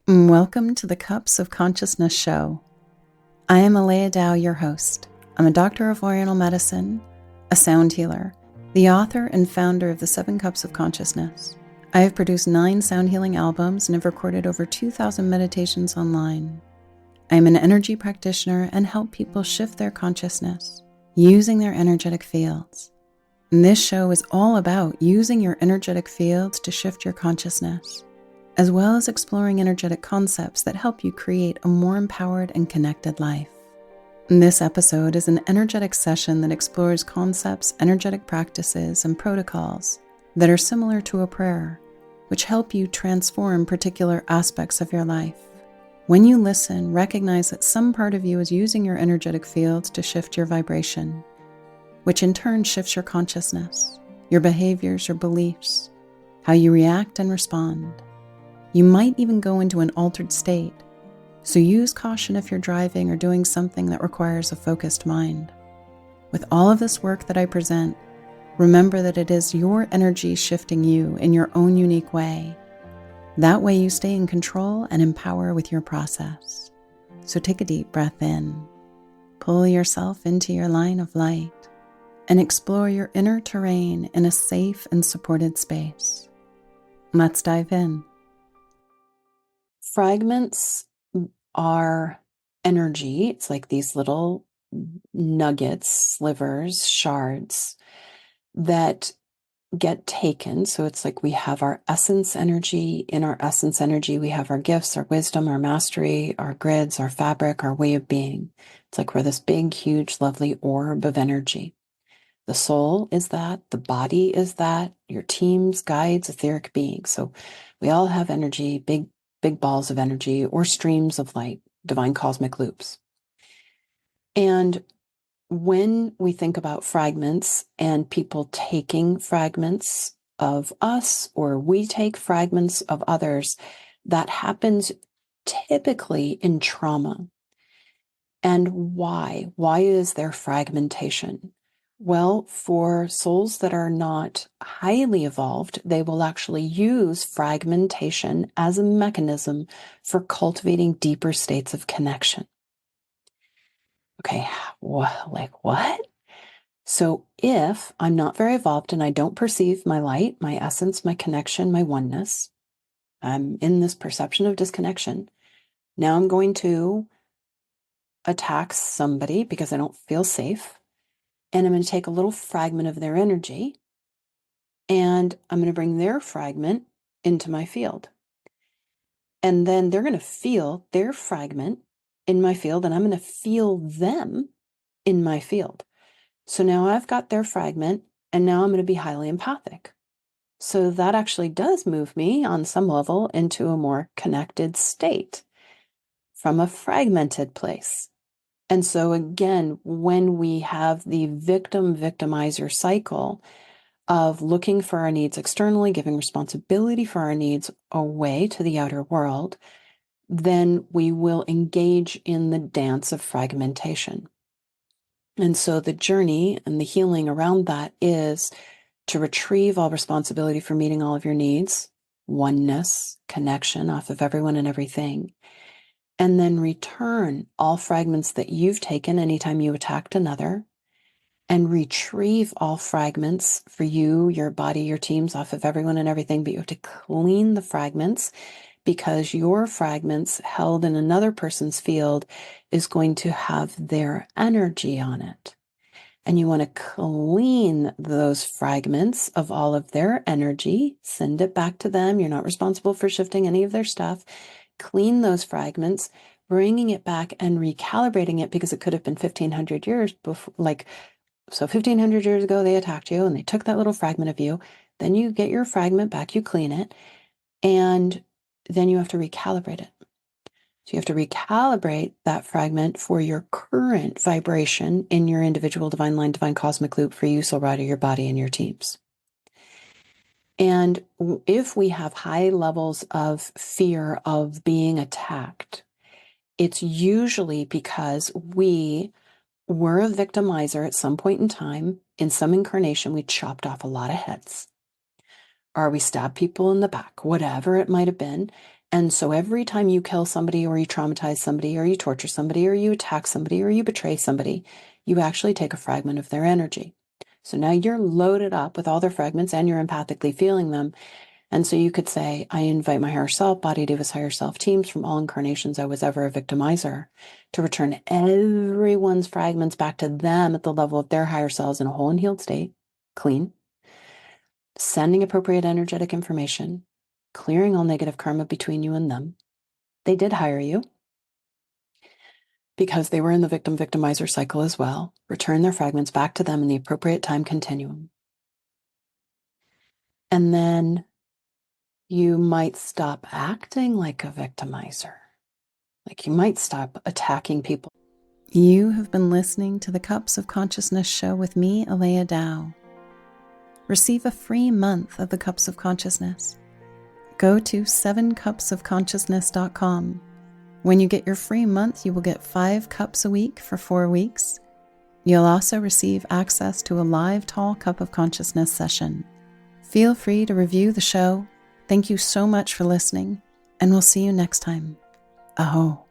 Welcome to the Cups of Consciousness show. I am Aleya, your host. I'm a doctor of Oriental Medicine, a sound healer, the author and founder of the 7 Cups of Consciousness. I have produced 9 sound healing albums and have recorded over 2,000 meditations online. I am an energy practitioner and help people shift their consciousness using their energetic fields. And this show is all about using your energetic fields to shift your consciousness, as well as exploring energetic concepts that help you create a more empowered and connected life. This episode is an energetic session that explores concepts, energetic practices, and protocols that are similar to a prayer, which help you transform particular aspects of your life. When you listen, recognize that some part of you is using your energetic fields to shift your vibration, which in turn shifts your consciousness, your behaviors, your beliefs, how you react and respond. You might even go into an altered state, so use caution if you're driving or doing something that requires a focused mind. With all of this work that I present, remember that it is your energy shifting you in your own unique way. That way you stay in control and empower with your process. So take a deep breath in, pull yourself into your line of light, and explore your inner terrain in a safe and supported space. Let's dive in. Fragments are energy. It's like these little nuggets, slivers, shards that get taken. So it's like we have our essence energy. In our essence energy, we have our gifts, our wisdom, our mastery, our grids, our fabric, our way of being. It's like we're this big, huge, lovely orb of energy. The soul is that. The body is that. Your teams, guides, etheric beings. So we all have energy, big balls of energy or streams of light, divine cosmic loops. And when we think about fragments and people taking fragments of us, or we take fragments of others, that happens typically in trauma. And why? Why is there fragmentation? Well, for souls that are not highly evolved, they will actually use fragmentation as a mechanism for cultivating deeper states of connection. Okay, like what? So if I'm not very evolved and I don't perceive my light, my essence, my connection, my oneness, I'm in this perception of disconnection. Now I'm going to attack somebody because I don't feel safe. And I'm going to take a little fragment of their energy and I'm going to bring their fragment into my field. And then they're going to feel their fragment in my field and I'm going to feel them in my field. So now I've got their fragment and now I'm going to be highly empathic. So that actually does move me on some level into a more connected state from a fragmented place. And so again, when we have the victim-victimizer cycle of looking for our needs externally, giving responsibility for our needs away to the outer world, then we will engage in the dance of fragmentation. And so the journey and the healing around that is to retrieve all responsibility for meeting all of your needs, oneness, connection off of everyone and everything, and then return all fragments that you've taken anytime you attacked another, and retrieve all fragments for you, your body, your teams off of everyone and everything, but you have to clean the fragments because your fragments held in another person's field is going to have their energy on it. And you want to clean those fragments of all of their energy, send it back to them. You're not responsible for shifting any of their stuff. Clean those fragments, bringing it back and recalibrating it because it could have been 1,500 years before, so 1,500 years ago, they attacked you and they took that little fragment of you. Then you get your fragment back, you clean it, and then you have to recalibrate it. So you have to recalibrate that fragment for your current vibration in your individual divine line, divine cosmic loop for you, soul rider, your body, and your teams. And if we have high levels of fear of being attacked, it's usually because we were a victimizer at some point in time. In some incarnation, we chopped off a lot of heads, or we stabbed people in the back, whatever it might have been. And so every time you kill somebody or you traumatize somebody or you torture somebody or you attack somebody or you betray somebody, you actually take a fragment of their energy. So now you're loaded up with all their fragments and you're empathically feeling them. And so you could say, I invite my higher self, body Davis higher self teams from all incarnations I was ever a victimizer to return everyone's fragments back to them at the level of their higher selves in a whole and healed state, clean, sending appropriate energetic information, clearing all negative karma between you and them. They did hire you because they were in the victim-victimizer cycle as well. Return their fragments back to them in the appropriate time continuum. And then you might stop acting like a victimizer. Like you might stop attacking people. You have been listening to the Cups of Consciousness show with me, Aleya Dow. Receive a free month of the Cups of Consciousness. Go to 7cupsofconsciousness.com. When you get your free month, you will get 5 cups a week for 4 weeks. You'll also receive access to a live Tall Cup of Consciousness session. Feel free to review the show. Thank you so much for listening, and we'll see you next time. Aho.